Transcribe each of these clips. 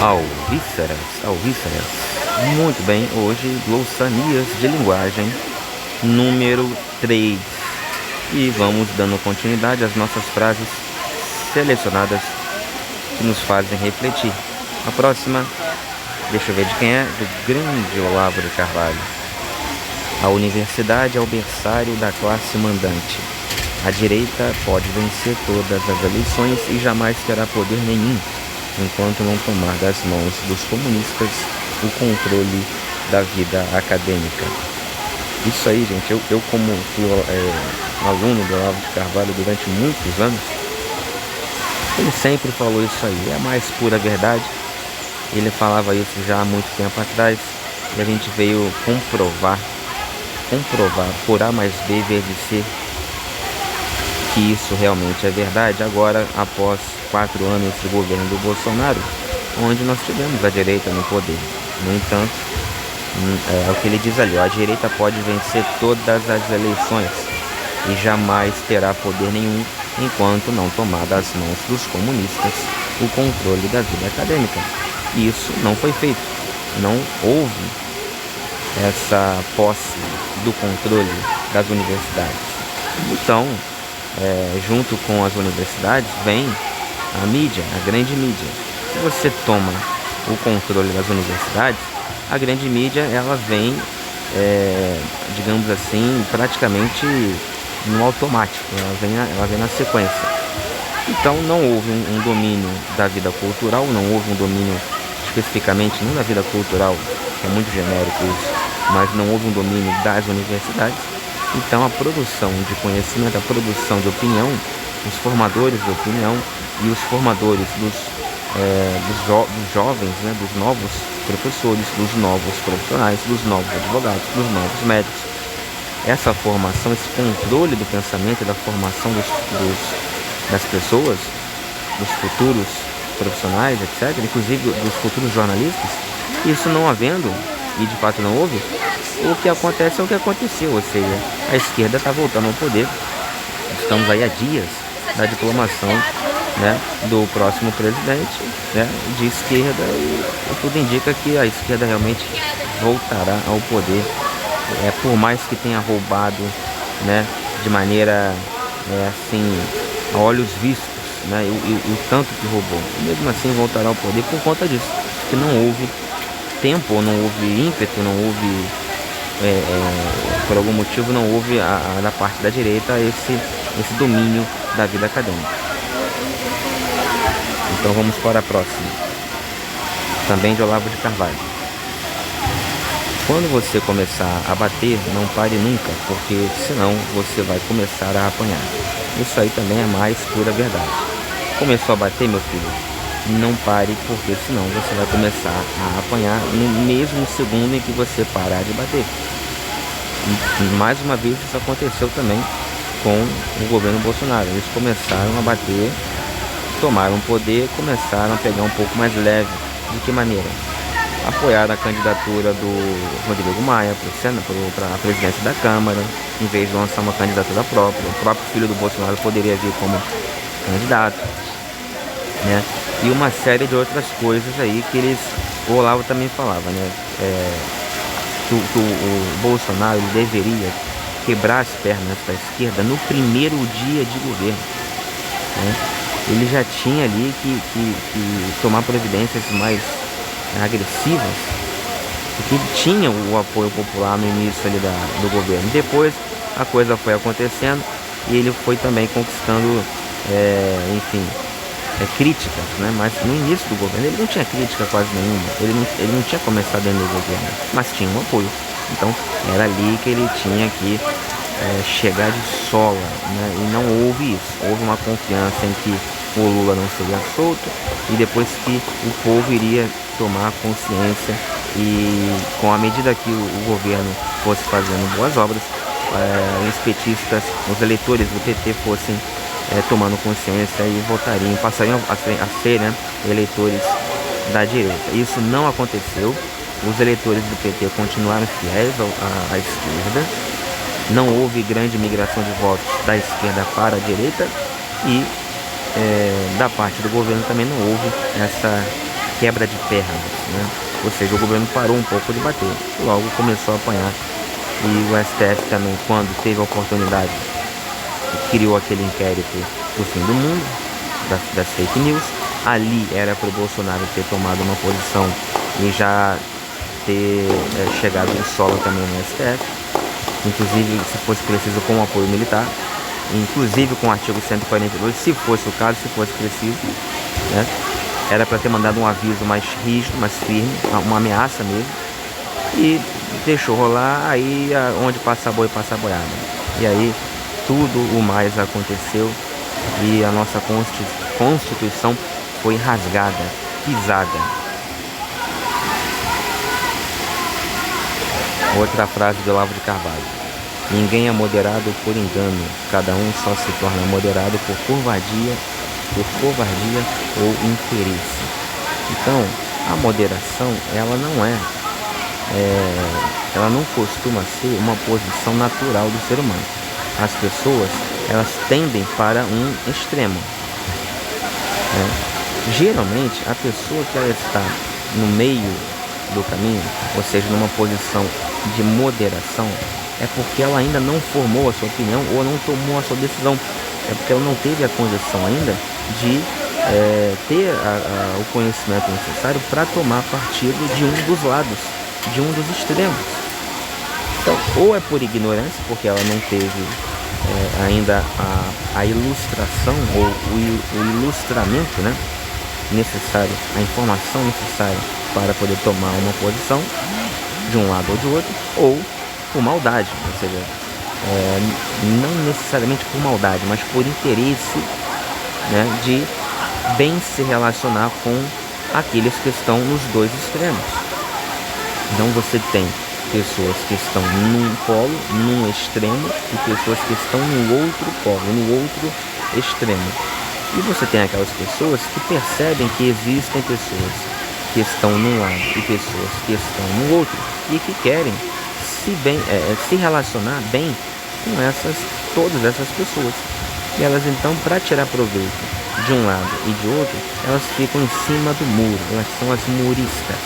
Alvíceras. Muito bem, hoje glossarias de linguagem número 3. E vamos dando continuidade às nossas frases selecionadas que nos fazem refletir. A próxima, deixa eu ver de quem é, do grande Olavo de Carvalho. A universidade é o berçário da classe mandante. A direita pode vencer todas as eleições e jamais terá poder nenhum, enquanto não tomar das mãos dos comunistas o controle da vida acadêmica. Isso aí, gente, eu como fui aluno do Olavo de Carvalho durante muitos anos, ele sempre falou isso aí, é a mais pura verdade. Ele falava isso já há muito tempo atrás e a gente veio comprovar por A mais B vezes C que isso realmente é verdade agora, após 4 anos de governo do Bolsonaro, onde nós tivemos a direita no poder. No entanto, é o que ele diz ali, ó, a direita pode vencer todas as eleições e jamais terá poder nenhum enquanto não tomar das mãos dos comunistas o controle da vida acadêmica. E isso não foi feito, não houve essa posse do controle das universidades. Então, junto com as universidades vem a mídia, a grande mídia. Se você toma o controle das universidades, a grande mídia ela vem, digamos assim, praticamente no automático, ela vem na sequência. Então não houve um domínio da vida cultural, não houve um domínio especificamente não da vida cultural, é muito genérico isso, mas não houve um domínio das universidades. Então a produção de conhecimento, a produção de opinião, os formadores de opinião e os formadores dos jovens, né, dos novos professores, dos novos profissionais, dos novos advogados, dos novos médicos. Essa formação, esse controle do pensamento e da formação das pessoas, dos futuros profissionais, etc., inclusive dos futuros jornalistas, isso não havendo, e de fato não houve, o que acontece é o que aconteceu, ou seja, a esquerda está voltando ao poder. Estamos aí há dias da diplomação, né, do próximo presidente, né, de esquerda, e tudo indica que a esquerda realmente voltará ao poder, por mais que tenha roubado, né, de maneira assim, a olhos vistos, né, e o tanto que roubou, mesmo assim voltará ao poder por conta disso, que não houve tempo, não houve ímpeto, não houve por algum motivo não houve da parte da direita esse domínio da vida acadêmica. Então vamos para a próxima, também de Olavo de Carvalho. Quando você começar a bater, não pare nunca, porque senão você vai começar a apanhar. Isso aí também é mais pura verdade. Começou a bater, meu filho, não pare, porque senão você vai começar a apanhar no mesmo segundo em que você parar de bater. E mais uma vez isso aconteceu também com o governo Bolsonaro. Eles começaram a bater, tomaram poder, começaram a pegar um pouco mais leve. De que maneira? Apoiaram a candidatura do Rodrigo Maia para a presidência da Câmara, em vez de lançar uma candidatura própria. O próprio filho do Bolsonaro poderia vir como candidato, né? E uma série de outras coisas aí que o Olavo também falava, né? Que o Bolsonaro ele deveria quebrar as pernas da esquerda no primeiro dia de governo, né? Ele já tinha ali que tomar providências mais agressivas, porque ele tinha o apoio popular no início ali do governo. Depois a coisa foi acontecendo e ele foi também conquistando, enfim, críticas, né? Mas no início do governo ele não tinha crítica quase nenhuma, ele não tinha começado dentro do governo, mas tinha um apoio. Então era ali que ele tinha que chegar de sola, né? E não houve isso. Houve uma confiança em que o Lula não seria solto e depois que o povo iria tomar consciência e com a medida que o governo fosse fazendo boas obras, os petistas, os eleitores do PT fossem tomando consciência e votariam, passariam a ser, né, eleitores da direita. Isso não aconteceu. Os eleitores do PT continuaram fiéis à esquerda. Não houve grande migração de votos da esquerda para a direita e da parte do governo também não houve quebra de pernas, né? Ou seja, o governo parou um pouco de bater, logo começou a apanhar. E o STF também, quando teve a oportunidade, criou aquele inquérito do fim do mundo, das fake news. Ali era para o Bolsonaro ter tomado uma posição e já ter chegado em solo também no STF, inclusive, se fosse preciso, com apoio militar, inclusive com o artigo 142, se fosse o caso, se fosse preciso, né? Era para ter mandado um aviso mais rígido, mais firme, uma ameaça mesmo, e deixou rolar. Aí onde passa boi, passa boiada. E aí tudo o mais aconteceu e a nossa Constituição foi rasgada, pisada. Outra frase do Olavo de Carvalho: ninguém é moderado por engano, cada um só se torna moderado por covardia ou interesse. Então, a moderação, ela não costuma ser uma posição natural do ser humano. As pessoas, elas tendem para um extremo, né? Geralmente, a pessoa que ela está no meio do caminho, ou seja, numa posição de moderação, é porque ela ainda não formou a sua opinião ou não tomou a sua decisão. É porque ela não teve a condição ainda de ter o conhecimento necessário para tomar partido de um dos lados, de um dos extremos. Então, ou é por ignorância, porque ela não teve ainda a ilustração ou o ilustramento, né, necessário, a informação necessária para poder tomar uma posição de um lado ou de outro, ou por maldade, ou seja, não necessariamente por maldade, mas por interesse, né, de bem se relacionar com aqueles que estão nos dois extremos. Então você tem pessoas que estão num polo, num extremo, e pessoas que estão no outro polo, no outro extremo. E você tem aquelas pessoas que percebem que existem pessoas que estão num lado e pessoas que estão no outro, e que querem se relacionar bem com todas essas pessoas. E elas então, para tirar proveito de um lado e de outro, elas ficam em cima do muro, elas são as muristas,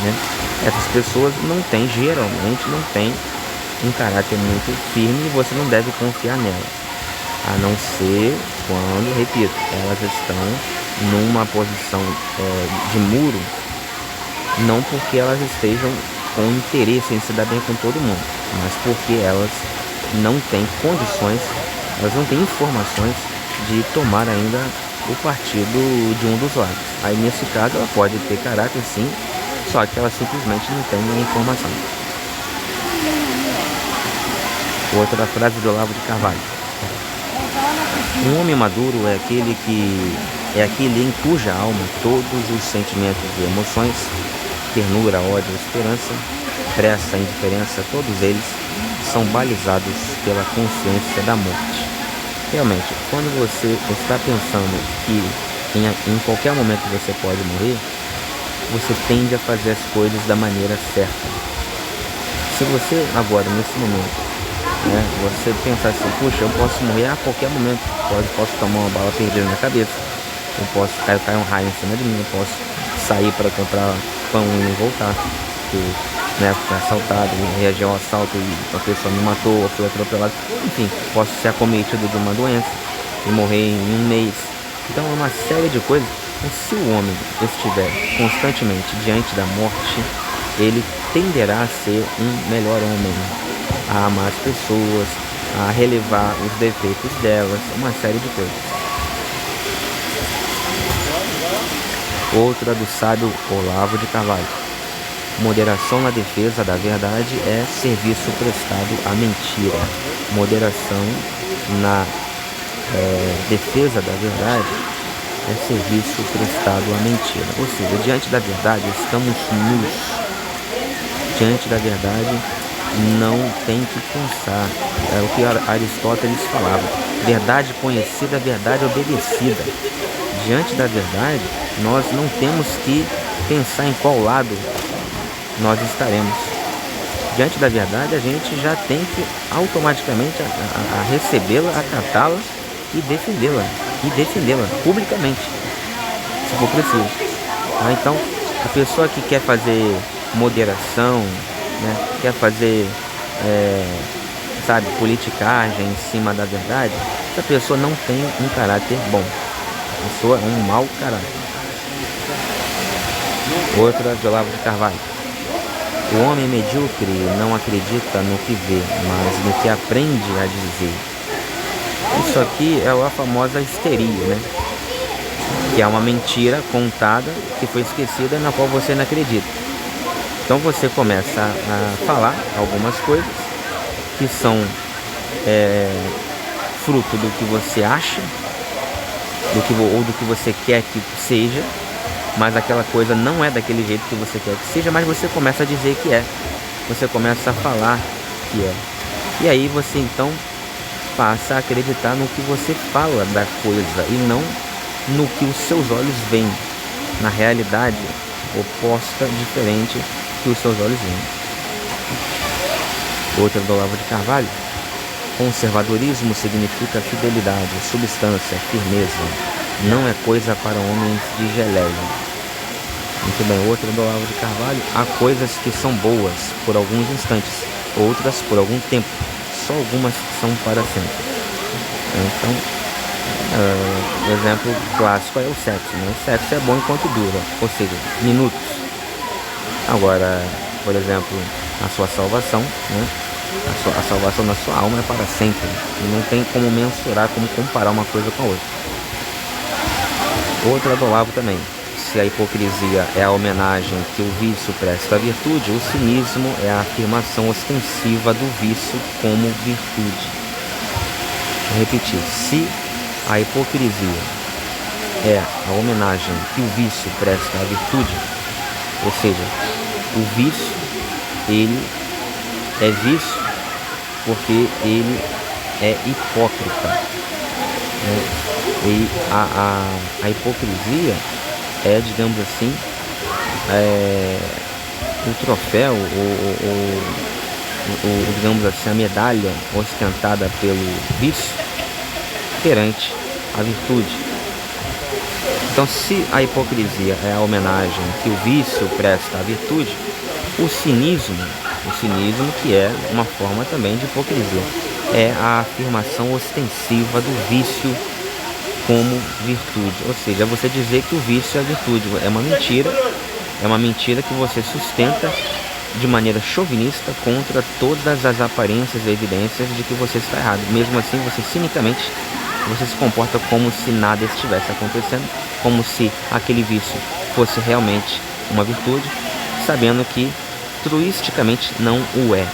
né? Essas pessoas geralmente não têm um caráter muito firme, e você não deve confiar nelas, a não ser quando, repito, elas estão numa posição de muro, não porque elas estejam com interesse em se dar bem com todo mundo, mas porque elas não têm condições, elas não têm informações de tomar ainda o partido de um dos lados. Aí, nesse caso, ela pode ter caráter, sim, só que ela simplesmente não tem a informação. Outra frase do Olavo de Carvalho: um homem maduro é aquele em cuja alma todos os sentimentos e emoções, ternura, ódio, esperança, pressa, indiferença, todos eles são balizados pela consciência da morte. Realmente, quando você está pensando que em qualquer momento você pode morrer, você tende a fazer as coisas da maneira certa. Se você agora, nesse momento, né, você pensar assim: puxa, eu posso morrer a qualquer momento, posso tomar uma bala perdida na cabeça, eu posso cair um raio em cima de mim, eu posso sair para comprar pão e voltar, porque, né, fui assaltado, reagi ao assalto e a pessoa me matou, ou foi atropelado, enfim, posso ser acometido de uma doença e morrer em um mês. Então é uma série de coisas. Se o homem estiver constantemente diante da morte, ele tenderá a ser um melhor homem, a amar as pessoas, a relevar os defeitos delas, uma série de coisas. Outra do sábio Olavo de Carvalho: moderação na defesa da verdade é serviço prestado à mentira. Moderação na defesa da verdade é serviço prestado à mentira. Ou seja, diante da verdade estamos nus. Diante da verdade não tem que pensar. É o que Aristóteles falava: verdade conhecida, verdade obedecida. Diante da verdade, nós não temos que pensar em qual lado nós estaremos. Diante da verdade, a gente já tem que automaticamente a recebê-la, acatá-la e defendê-la publicamente, se for preciso. Tá? Então, a pessoa que quer fazer moderação, né, quer fazer, sabe, politicagem em cima da verdade, essa pessoa não tem um caráter bom. A pessoa é um mau caráter. Outra de Olavo de Carvalho. O homem medíocre não acredita no que vê, mas no que aprende a dizer. Isso aqui é a famosa histeria, né? Que é uma mentira contada que foi esquecida, na qual você não acredita. Então você começa a falar algumas coisas que são fruto do que você acha, ou do que você quer que seja, mas aquela coisa não é daquele jeito que você quer que seja, mas você começa a dizer que é. Você começa a falar que é. E aí você então passa a acreditar no que você fala da coisa e não no que os seus olhos veem. Na realidade oposta, diferente que os seus olhos veem. Outra do Olavo de Carvalho. Conservadorismo significa fidelidade, substância, firmeza. Não é coisa para homens de geleia. Muito bem, outra do Olavo de Carvalho. Há coisas que são boas por alguns instantes, outras por algum tempo. Só algumas são para sempre. Então, o exemplo clássico é o sexo, né? O sexo é bom enquanto dura, ou seja, minutos. Agora, por exemplo, a sua salvação, né? A salvação da sua alma é para sempre. E não tem como mensurar, como comparar uma coisa com a outra. Outra do Olavo também. Se a hipocrisia é a homenagem que o vício presta à virtude, o cinismo é a afirmação ostensiva do vício como virtude. Vou repetir. Se a hipocrisia é a homenagem que o vício presta à virtude, ou seja, o vício, ele é vício porque ele é hipócrita. E a hipocrisia é, digamos assim, o troféu, digamos assim, a medalha ostentada pelo vício perante a virtude. Então, se a hipocrisia é a homenagem que o vício presta à virtude, o cinismo que é uma forma também de hipocrisia, é a afirmação ostensiva do vício como virtude, ou seja, você dizer que o vício é virtude. É uma mentira que você sustenta de maneira chauvinista contra todas as aparências e evidências de que você está errado. Mesmo assim, você cinicamente se comporta como se nada estivesse acontecendo, como se aquele vício fosse realmente uma virtude, sabendo que truisticamente não o é.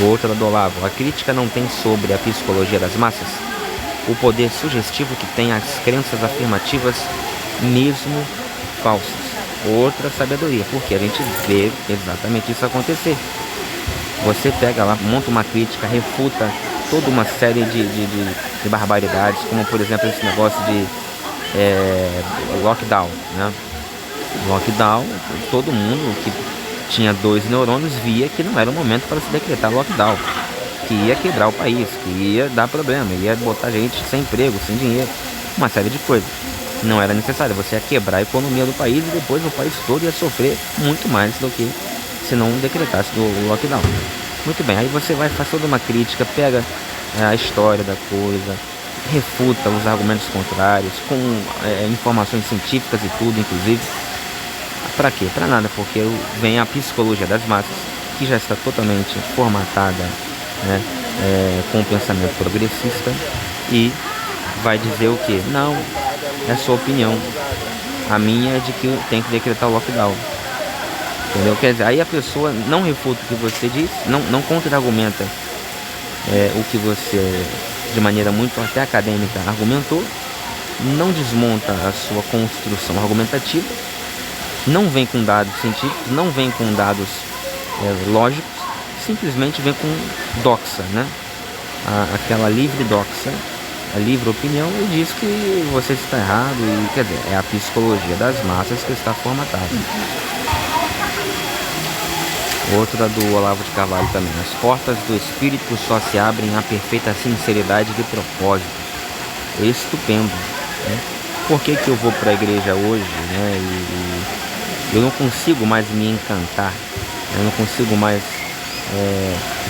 Outra do Olavo. A crítica não tem sobre a psicologia das massas o poder sugestivo que tem as crenças afirmativas, mesmo falsas. Outra sabedoria, porque a gente vê exatamente isso acontecer. Você pega lá, monta uma crítica, refuta toda uma série de barbaridades, como por exemplo esse negócio de lockdown, né? Lockdown, todo mundo que tinha 2 neurônios via que não era o momento para se decretar lockdown, que ia quebrar o país, que ia dar problema, ia botar gente sem emprego, sem dinheiro, uma série de coisas. Não era necessário, você ia quebrar a economia do país e depois o país todo ia sofrer muito mais do que se não decretasse o lockdown. Muito bem, aí você vai fazer toda uma crítica, pega a história da coisa, refuta os argumentos contrários, com informações científicas e tudo, inclusive. Para quê? Para nada, porque vem a psicologia das massas, que já está totalmente formatada, né, com o pensamento progressista, e vai dizer o que? Não, é sua opinião. A minha é de que tem que decretar o lockdown. Entendeu? Quer dizer, aí a pessoa não refuta o que você diz, não contra-argumenta o que você, de maneira muito até acadêmica, argumentou, não desmonta a sua construção argumentativa, não vem com dados científicos, não vem com dados lógicos, simplesmente vem com doxa, né? Aquela livre doxa, a livre opinião, e diz que você está errado, e quer dizer, é a psicologia das massas que está formatada. Outra do Olavo de Carvalho também. As portas do espírito só se abrem à perfeita sinceridade de propósito. Estupendo, né? Por que eu vou para a igreja hoje, né? E eu não consigo mais me encantar, eu não consigo mais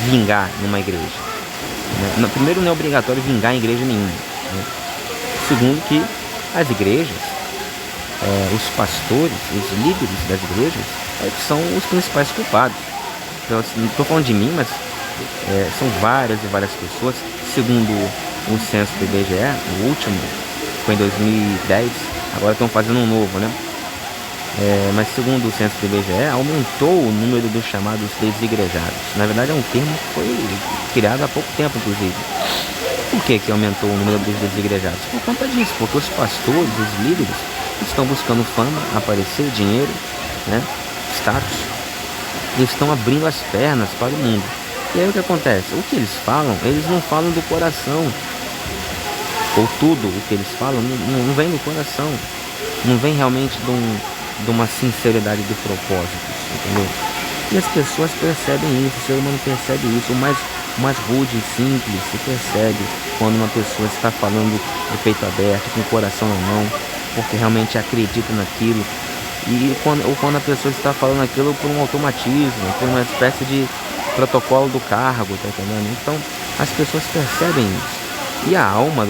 vingar numa igreja, né? Primeiro, não é obrigatório vingar em igreja nenhuma, né? Segundo, que as igrejas, os pastores, os líderes das igrejas, são os principais culpados. Então, assim, não estou falando de mim, mas são várias e várias pessoas. Segundo o censo do IBGE, o último foi em 2010, agora estão fazendo um novo, né? Mas segundo o censo do IBGE, aumentou o número dos chamados desigrejados. Na verdade, é um termo que foi criado há pouco tempo, inclusive. Por que aumentou o número dos desigrejados? Por conta disso, porque os pastores, os líderes, estão buscando fama, aparecer, dinheiro, né? Status. Eles estão abrindo as pernas para o mundo. E aí o que acontece? O que eles falam, eles não falam do coração. Ou tudo o que eles falam não vem do coração. Não vem realmente de uma sinceridade de propósitos, entendeu? E as pessoas percebem isso, o ser humano percebe isso. O mais rude e simples se percebe quando uma pessoa está falando de peito aberto, com o coração na mão, porque realmente acredita naquilo. Ou quando a pessoa está falando aquilo por um automatismo, por uma espécie de protocolo do cargo, tá entendendo? Então as pessoas percebem isso. E a alma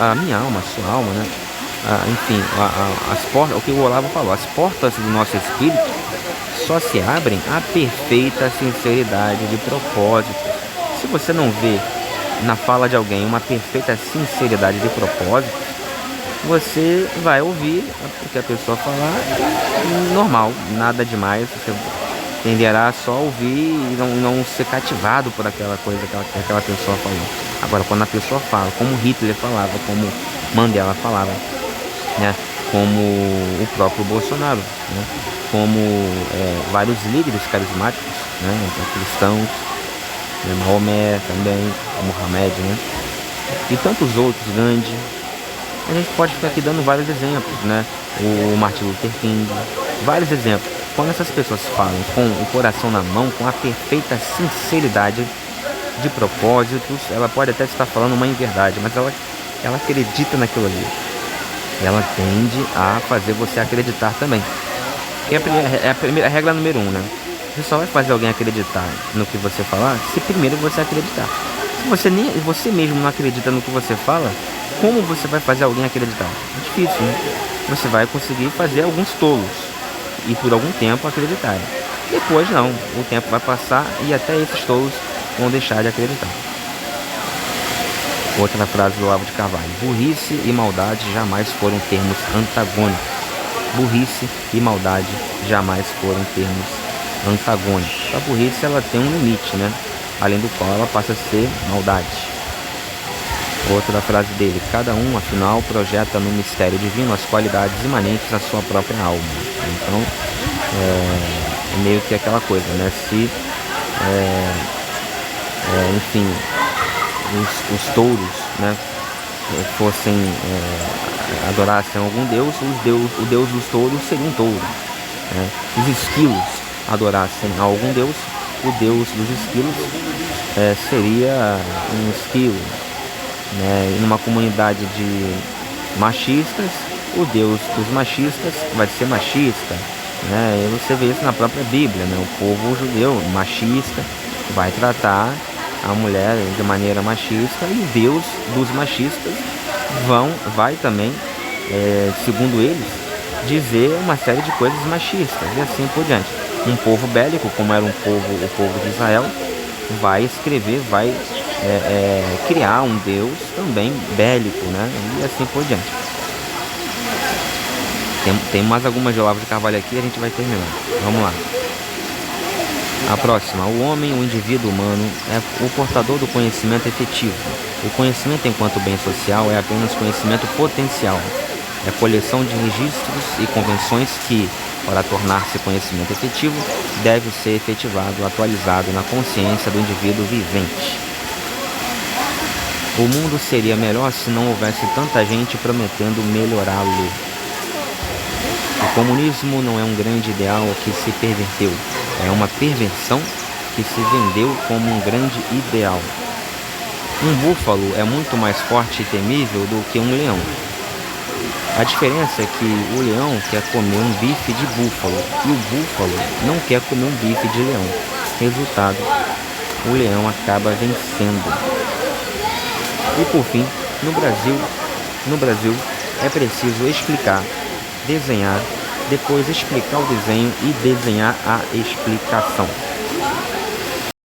a minha alma, a sua alma, né? Enfim, as portas, o que o Olavo falou, as portas do nosso espírito só se abrem à perfeita sinceridade de propósito. Se você não vê na fala de alguém uma perfeita sinceridade de propósito, você vai ouvir o que a pessoa falar normal, nada demais. Você tenderá só a ouvir e não ser cativado por aquela coisa que aquela pessoa falou. Agora, quando a pessoa fala, como Hitler falava, como Mandela falava, né, como o próprio Bolsonaro, né, como vários líderes carismáticos, né, cristãos, Maomé também, Muhammad, né, e tantos outros, Gandhi. A gente pode ficar aqui dando vários exemplos, né, o Martin Luther King, vários exemplos. Quando essas pessoas falam com o coração na mão, com a perfeita sinceridade de propósitos, ela pode até estar falando uma inverdade, mas ela acredita naquilo ali. Ela tende a fazer você acreditar também. E é a primeira regra número 1, né? Você só vai fazer alguém acreditar no que você falar se primeiro você acreditar. Se você mesmo não acredita no que você fala, como você vai fazer alguém acreditar? É difícil, né? Você vai conseguir fazer alguns tolos e por algum tempo acreditarem. Depois não, o tempo vai passar e até esses tolos vão deixar de acreditar. Outra frase do Olavo de Carvalho: burrice e maldade jamais foram termos antagônicos. Burrice e maldade jamais foram termos antagônicos. A burrice, ela tem um limite, né? Além do qual ela passa a ser maldade. Outra frase dele: cada um, afinal, projeta no mistério divino as qualidades imanentes à sua própria alma. Então, é meio que aquela coisa, né? Se, enfim, os touros, né, fossem adorassem algum deus, o deus dos touros seria um touro, né? Os esquilos adorassem a algum deus, o deus dos esquilos seria um esquilo, né? E numa comunidade de machistas, o deus dos machistas vai ser machista, né? E você vê isso na própria Bíblia, né? O povo judeu machista vai tratar a mulher de maneira machista, e o Deus dos machistas vai também, segundo eles, dizer uma série de coisas machistas e assim por diante. Um povo bélico, como era o povo de Israel, vai escrever, vai criar um Deus também bélico, né? E assim por diante. Tem mais algumas de Olavo de Carvalho aqui e a gente vai terminar. Vamos lá. A próxima: o homem, o indivíduo humano, é o portador do conhecimento efetivo. O conhecimento enquanto bem social é apenas conhecimento potencial. É coleção de registros e convenções que, para tornar-se conhecimento efetivo, deve ser efetivado, atualizado na consciência do indivíduo vivente. O mundo seria melhor se não houvesse tanta gente prometendo melhorá-lo. O comunismo não é um grande ideal que se perverteu. É uma perversão que se vendeu como um grande ideal. Um búfalo é muito mais forte e temível do que um leão. A diferença é que o leão quer comer um bife de búfalo e o búfalo não quer comer um bife de leão. Resultado, o leão acaba vencendo. E por fim, no Brasil é preciso explicar, desenhar, depois explicar o desenho e desenhar a explicação.